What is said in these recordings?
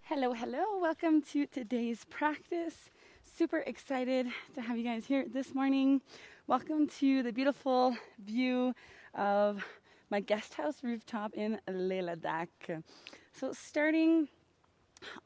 Hello, hello. Welcome to today's practice. Super excited to have you guys here this morning. Welcome to the beautiful view of my guest house rooftop in Leh Ladakh. So starting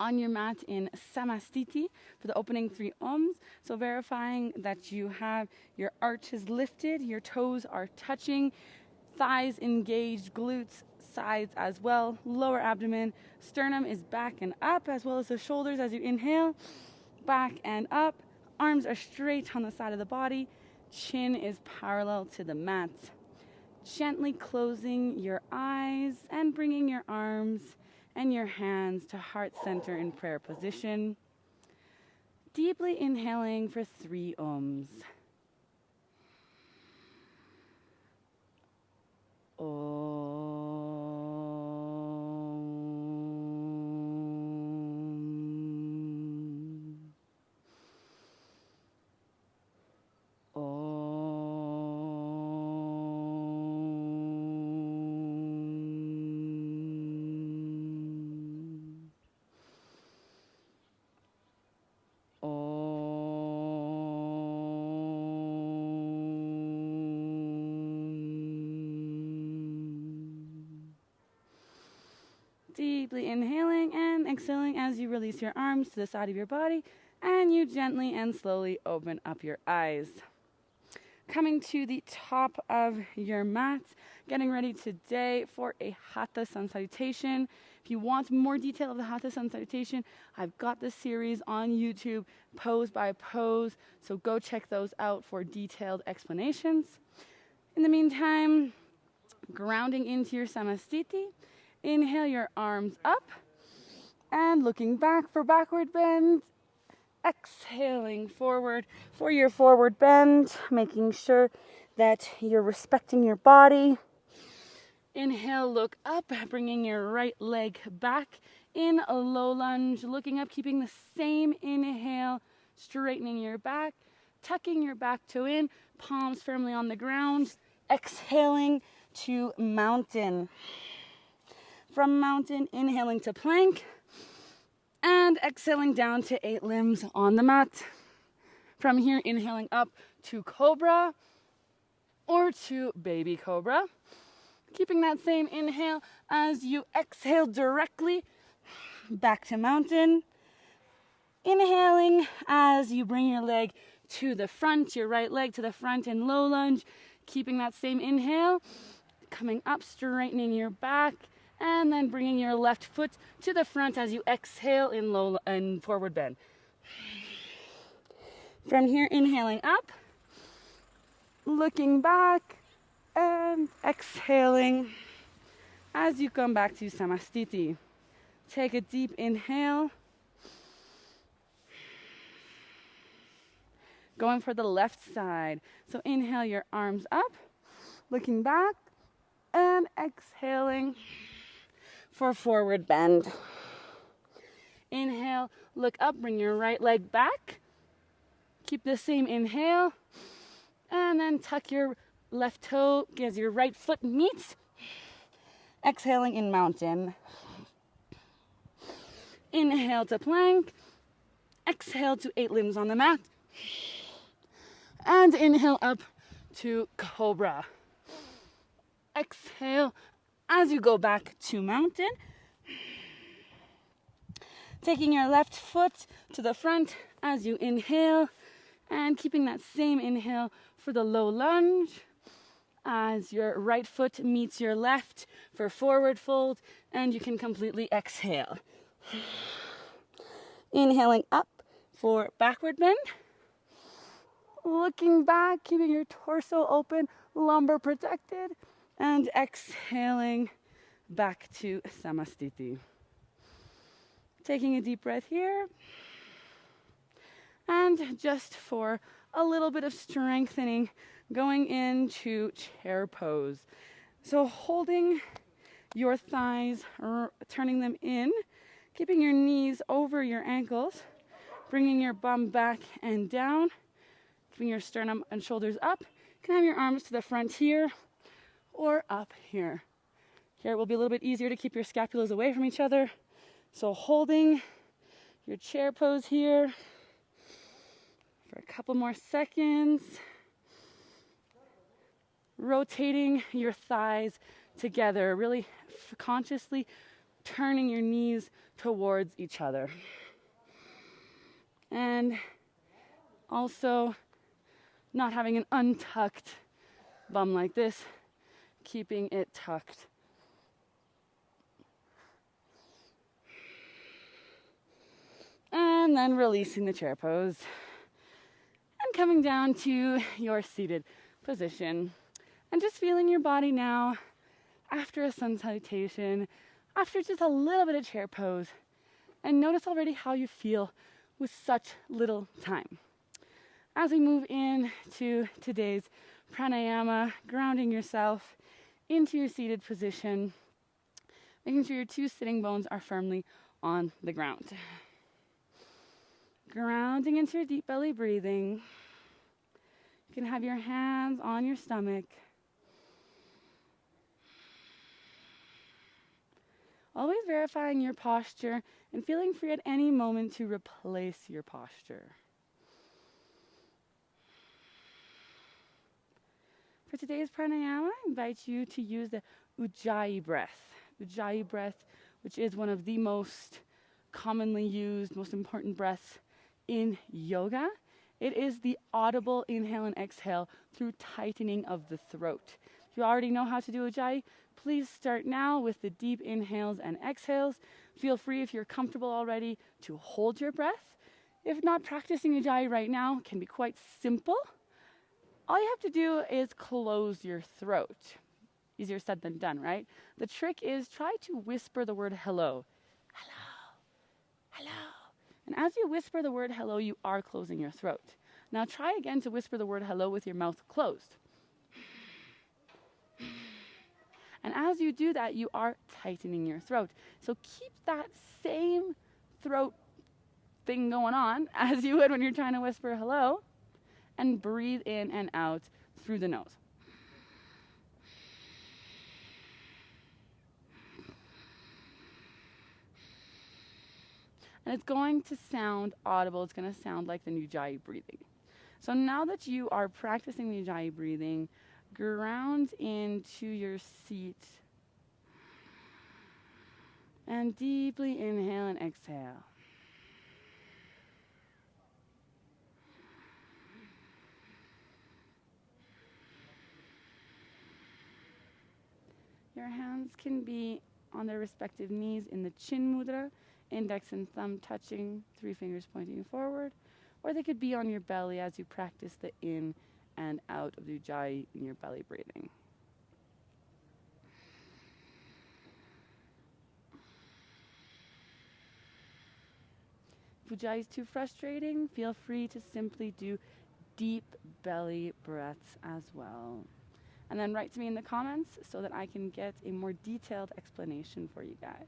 on your mat in Samastiti for the opening 3 Oms. So verifying that you have your arches lifted, your toes are touching, thighs engaged, glutes, sides as well, lower abdomen, sternum is back and up, as well as the shoulders as you inhale, back and up, arms are straight on the side of the body, chin is parallel to the mat. Gently closing your eyes and bringing your arms and your hands to heart center in prayer position. Deeply inhaling for 3 Oms. Deeply inhaling and exhaling as you release your arms to the side of your body and you gently and slowly open up your eyes. Coming to the top of your mat, getting ready today for a Hatha Sun Salutation. If you want more detail of the Hatha Sun Salutation, I've got the series on YouTube, pose by pose, so go check those out for detailed explanations. In the meantime, grounding into your Samastiti, inhale your arms up and looking back for backward bend. Exhaling forward for your forward bend, making sure that you're respecting your body. Inhale, look up, bringing your right leg back in a low lunge, looking up, keeping the same inhale, straightening your back, tucking your back toe in, palms firmly on the ground. Exhaling to mountain. From mountain, inhaling to plank. And exhaling down to 8 limbs on the mat. From here, inhaling up to cobra or to baby cobra. Keeping that same inhale as you exhale directly back to mountain. Inhaling as you bring your leg to the front, your right leg to the front in low lunge. Keeping that same inhale, coming up, straightening your back. And then bringing your left foot to the front as you exhale in low and forward bend. From here, inhaling up, looking back, and exhaling as you come back to Samastiti. Take a deep inhale. Going for the left side. So inhale your arms up, looking back, and exhaling for forward bend. Inhale, look up, bring your right leg back. Keep the same inhale. And then tuck your left toe as your right foot meets. Exhaling in mountain. Inhale to plank. Exhale to 8 limbs on the mat. And inhale up to cobra. Exhale as you go back to mountain, taking your left foot to the front as you inhale and keeping that same inhale for the low lunge as your right foot meets your left for forward fold and you can completely exhale. Inhaling up for backward bend, looking back, keeping your torso open, lumbar protected, and exhaling back to Samastiti. Taking a deep breath here. And just for a little bit of strengthening, going into chair pose. So holding your thighs, turning them in, keeping your knees over your ankles, bringing your bum back and down, keeping your sternum and shoulders up. You can have your arms to the front here, or up here. Here it will be a little bit easier to keep your scapulas away from each other. So holding your chair pose here for a couple more seconds. Rotating your thighs together, really consciously turning your knees towards each other. And also not having an untucked bum like this, keeping it tucked. And then releasing the chair pose and coming down to your seated position. And just feeling your body now after a sun salutation, after just a little bit of chair pose. And notice already how you feel with such little time. As we move into today's pranayama, grounding yourself into your seated position, making sure your two sitting bones are firmly on the ground. Grounding into your deep belly breathing. You can have your hands on your stomach. Always verifying your posture and feeling free at any moment to replace your posture. For today's pranayama, I invite you to use the Ujjayi breath. Ujjayi breath, which is one of the most commonly used, most important breaths in yoga. It is the audible inhale and exhale through tightening of the throat. If you already know how to do Ujjayi, please start now with the deep inhales and exhales. Feel free, if you're comfortable already, to hold your breath. If not, practicing Ujjayi right now can be quite simple. All you have to do is close your throat. Easier said than done, right? The trick is try to whisper the word hello. Hello, hello. And as you whisper the word hello, you are closing your throat. Now try again to whisper the word hello with your mouth closed. And as you do that, you are tightening your throat. So keep that same throat thing going on as you would when you're trying to whisper hello, and breathe in and out through the nose. And it's going to sound audible. It's going to sound like the Ujjayi breathing. So now that you are practicing the Ujjayi breathing, ground into your seat and deeply inhale and exhale. Your hands can be on their respective knees in the chin mudra, index and thumb touching, 3 fingers pointing forward, or they could be on your belly as you practice the in and out of the Ujjayi in your belly breathing. If Ujjayi is too frustrating, feel free to simply do deep belly breaths as well. And then write to me in the comments so that I can get a more detailed explanation for you guys.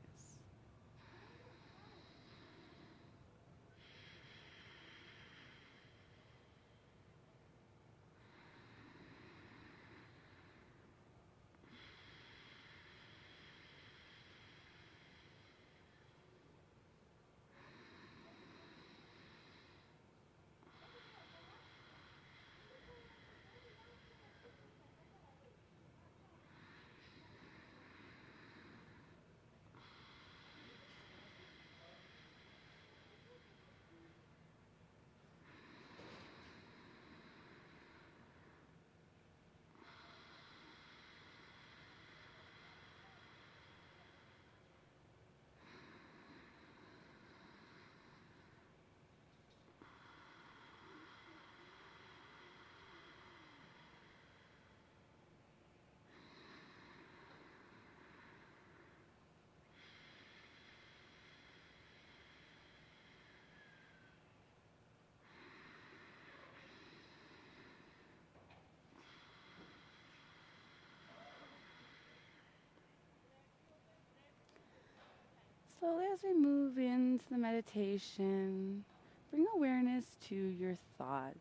Slowly as we move into the meditation, bring awareness to your thoughts.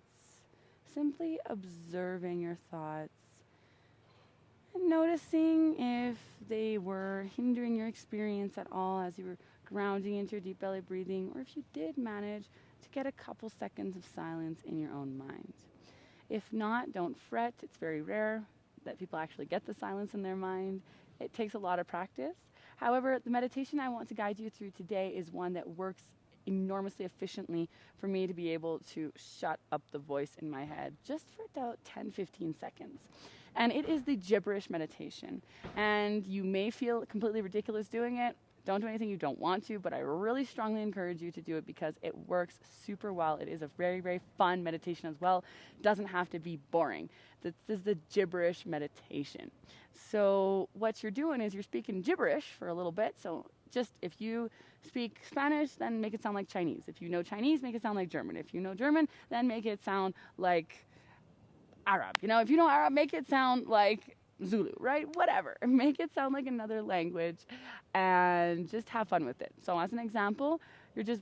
Simply observing your thoughts and noticing if they were hindering your experience at all as you were grounding into your deep belly breathing, or if you did manage to get a couple seconds of silence in your own mind. If not, don't fret. It's very rare that people actually get the silence in their mind. It takes a lot of practice. However, the meditation I want to guide you through today is one that works enormously efficiently for me to be able to shut up the voice in my head just for about 10-15 seconds. And it is the gibberish meditation. And you may feel completely ridiculous doing it. Don't do anything you don't want to, but I really strongly encourage you to do it because it works super well. It is a very, very fun meditation as well. It doesn't have to be boring. This is the gibberish meditation. So what you're doing is you're speaking gibberish for a little bit. So just if you speak Spanish, then make it sound like Chinese. If you know Chinese, make it sound like German. If you know German, then make it sound like Arab. If you know Arab, make it sound like Zulu, right? Whatever. Make it sound like another language and just have fun with it. So as an example, you're just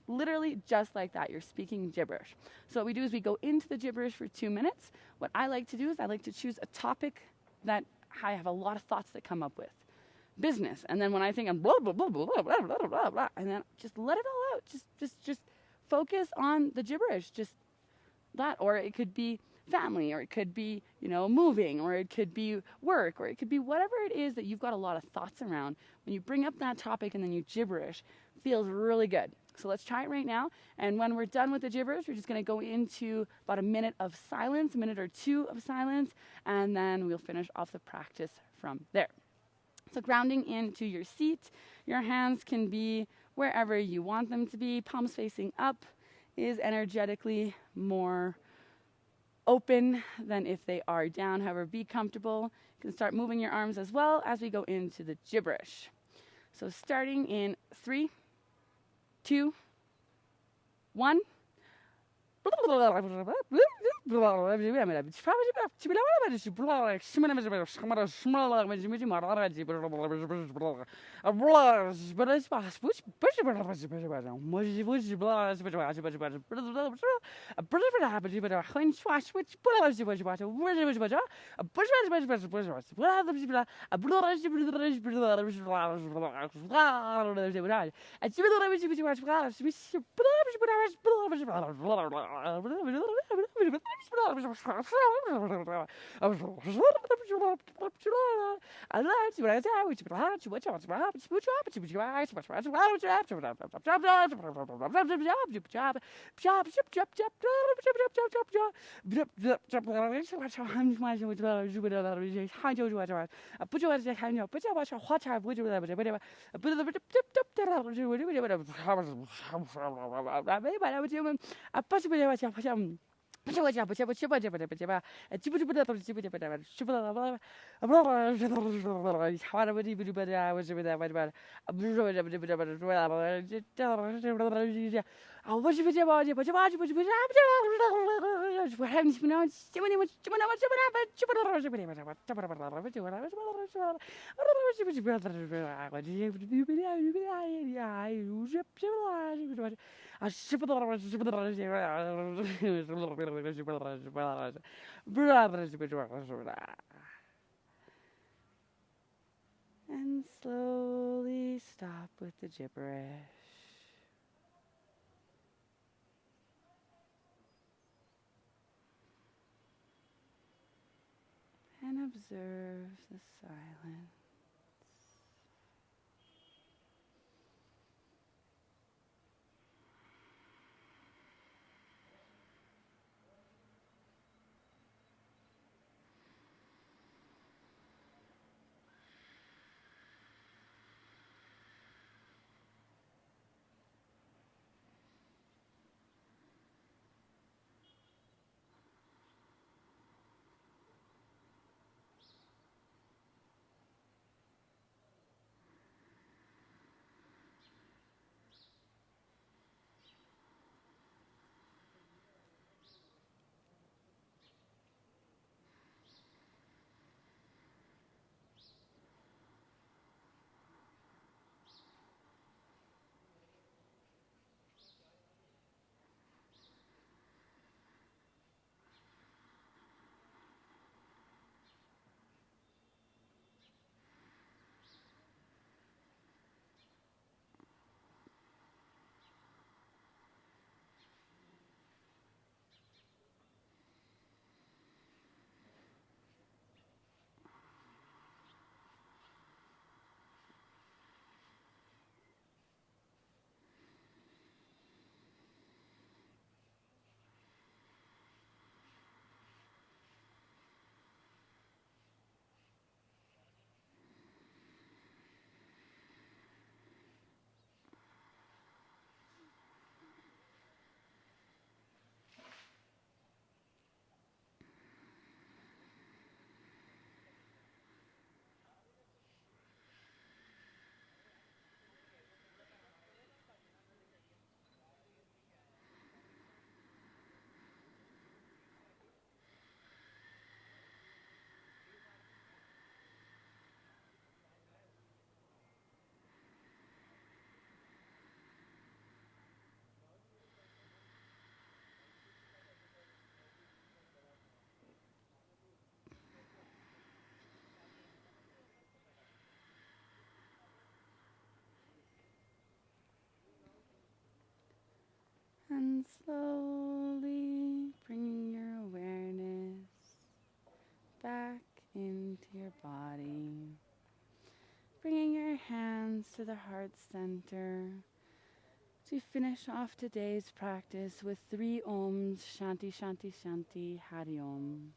literally just like that. You're speaking gibberish. So what we do is we go into the gibberish for 2 minutes. What I like to do is I like to choose a topic that I have a lot of thoughts that come up with. Business. And then when I think I'm blah, blah, blah, blah, blah, blah, blah, blah, blah, and then just let it all out. Just focus on the gibberish. Just that. Or it could be family, or it could be, moving, or it could be work, or it could be whatever it is that you've got a lot of thoughts around. When you bring up that topic and then you gibberish, feels really good. So let's try it right now. And when we're done with the gibberish, we're just going to go into about a minute of silence, a minute or two of silence, and then we'll finish off the practice from there. So grounding into your seat, your hands can be wherever you want them to be. Palms facing up is energetically more open than if they are down. However, be comfortable. You can start moving your arms as well as we go into the gibberish. So starting in 3, 2, 1. And slowly stop with the gibberish. And observe the silence. And slowly bringing your awareness back into your body. Bringing your hands to the heart center. To finish off today's practice with 3 Oms, Shanti, Shanti, Shanti, Hari Om.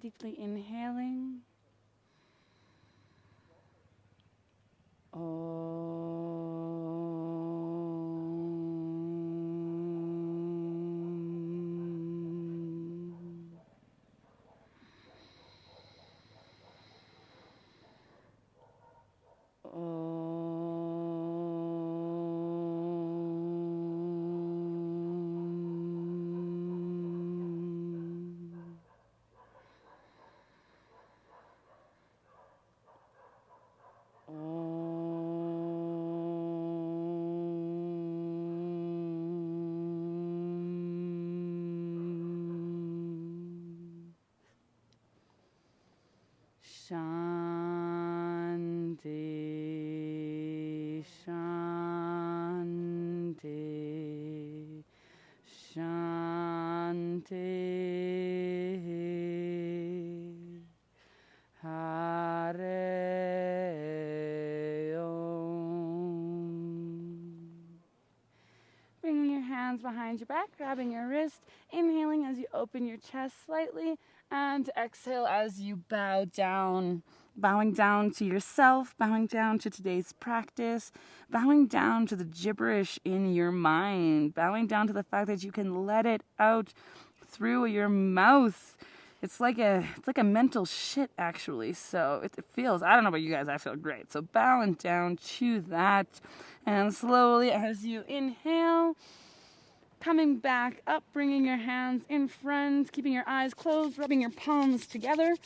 Deeply inhaling. Shanti, Shanti, Shanti, Hare Om. Bringing your hands behind your back, grabbing your wrist, inhaling as you open your chest slightly, and exhale as you bow down. Bowing down to yourself, bowing down to today's practice, bowing down to the gibberish in your mind, bowing down to the fact that you can let it out through your mouth. It's like a mental shit, actually. So it feels, I don't know about you guys, I feel great. So bowing down to that, and slowly as you inhale, coming back up, bringing your hands in front, keeping your eyes closed, rubbing your palms together,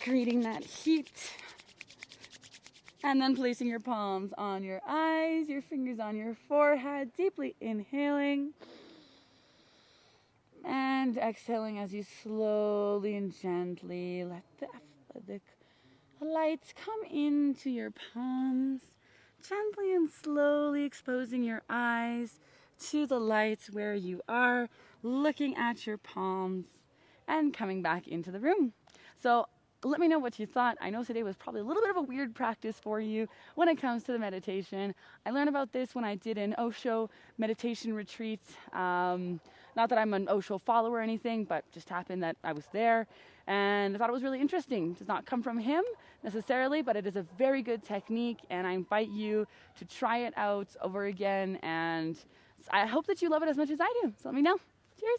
creating that heat, and then placing your palms on your eyes, your fingers on your forehead, deeply inhaling, and exhaling as you slowly and gently let the light come into your palms, gently and slowly exposing your eyes to the light where you are, looking at your palms, and coming back into the room. So let me know what you thought. I know today was probably a little bit of a weird practice for you when it comes to the meditation. I learned about this when I did an Osho meditation retreat. Not that I'm an Osho follower or anything, but just happened that I was there. And I thought it was really interesting. It does not come from him necessarily, but it is a very good technique. And I invite you to try it out over again. And I hope that you love it as much as I do. So let me know. Cheers.